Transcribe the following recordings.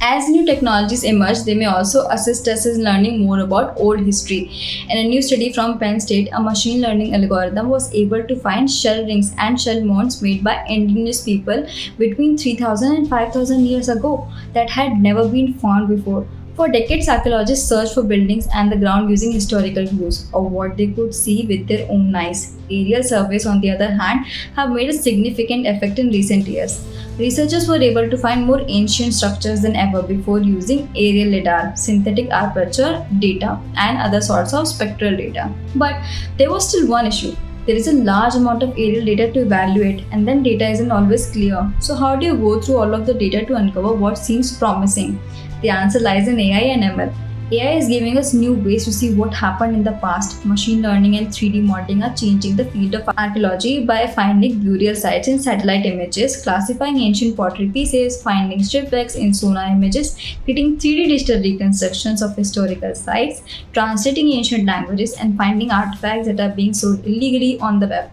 As new technologies emerge, they may also assist us in learning more about old history. In a new study from Penn State, a machine learning algorithm was able to find shell rings and shell mounds made by indigenous people between 3000 and 5000 years ago that had never been found before. For decades, archaeologists searched for buildings and the ground using historical clues of what they could see with their own eyes. Aerial surveys, on the other hand, have made a significant effect in recent years. Researchers were able to find more ancient structures than ever before using aerial lidar, synthetic aperture data, and other sorts of spectral data. But there was still one issue. There is a large amount of aerial data to evaluate, and then data isn't always clear. So, how do you go through all of the data to uncover what seems promising? The answer lies in AI and ML. AI is giving us new ways to see what happened in the past. Machine learning and 3D modeling are changing the field of archaeology by finding burial sites in satellite images, classifying ancient pottery pieces, finding shipwrecks in sonar images, creating 3D digital reconstructions of historical sites, translating ancient languages, and finding artifacts that are being sold illegally on the web.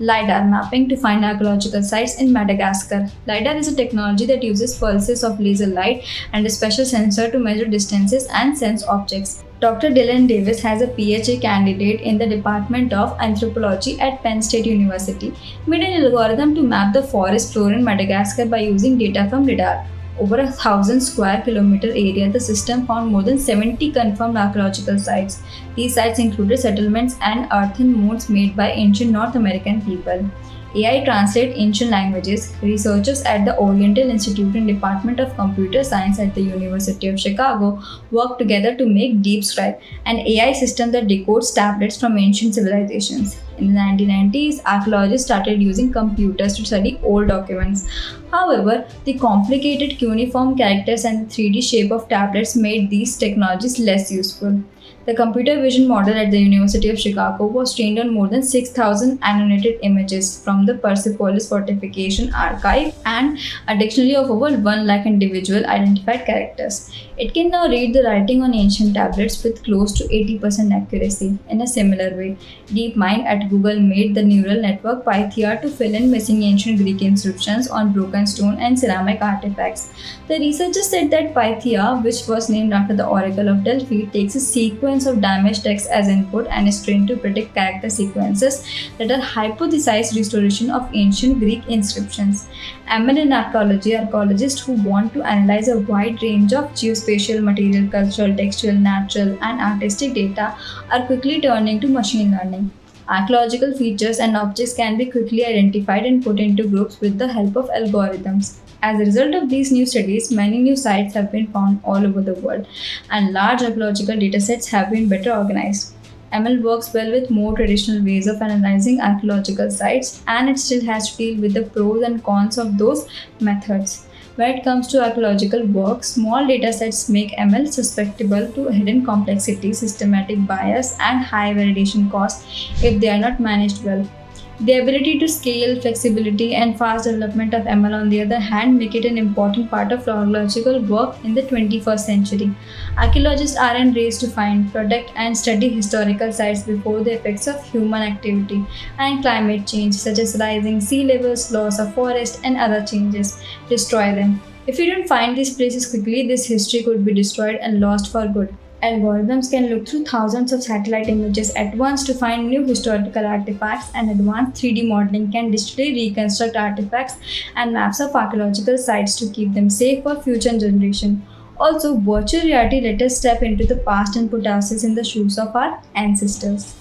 LiDAR mapping to find archaeological sites in Madagascar. LiDAR is a technology that uses pulses of laser light and a special sensor to measure distances and sense objects. Dr. Dylan Davis has a PhD candidate in the Department of Anthropology at Penn State University, made an algorithm to map the forest floor in Madagascar by using data from LiDAR. Over 1,000 square kilometer area, the system found more than 70 confirmed archaeological sites. These sites included settlements and earthen mounds made by ancient North American people. AI translate ancient languages. Researchers at the Oriental Institute and Department of Computer Science at the University of Chicago work together to make DeepScribe, an AI system that decodes tablets from ancient civilizations. In the 1990s, archaeologists started using computers to study old documents. However, the complicated cuneiform characters and the 3D shape of tablets made these technologies less useful. The computer vision model at the University of Chicago was trained on more than 6,000 annotated images from the Persepolis Fortification Archive and a dictionary of over 1 lakh individual identified characters. It can now read the writing on ancient tablets with close to 80% accuracy. In a similar way, DeepMind at Google made the neural network Pythia to fill in missing ancient Greek inscriptions on broken stone and ceramic artifacts. The researchers said that Pythia, which was named after the Oracle of Delphi, takes a sequence of damaged text as input and is trained to predict character sequences that are hypothesized restoration of ancient Greek inscriptions. ML in archaeology, archaeologists who want to analyze a wide range of geospatial, material, cultural, textual, natural, and artistic data are quickly turning to machine learning. Archaeological features and objects can be quickly identified and put into groups with the help of algorithms. As a result of these new studies, many new sites have been found all over the world, and large archaeological datasets have been better organized. ML works well with more traditional ways of analyzing archaeological sites, and it still has to deal with the pros and cons of those methods. When it comes to archaeological work, small datasets make ML susceptible to hidden complexity, systematic bias, and high validation costs if they are not managed well. The ability to scale, flexibility, and fast development of ML, on the other hand, make it an important part of archaeological work in the 21st century. Archaeologists are in race to find, protect, and study historical sites before the effects of human activity and climate change, such as rising sea levels, loss of forest, and other changes, destroy them. If we don't find these places quickly, this history could be destroyed and lost for good. Algorithms can look through thousands of satellite images at once to find new historical artifacts, and advanced 3D modeling can digitally reconstruct artifacts and maps of archaeological sites to keep them safe for future generations. Also, virtual reality let us step into the past and put ourselves in the shoes of our ancestors.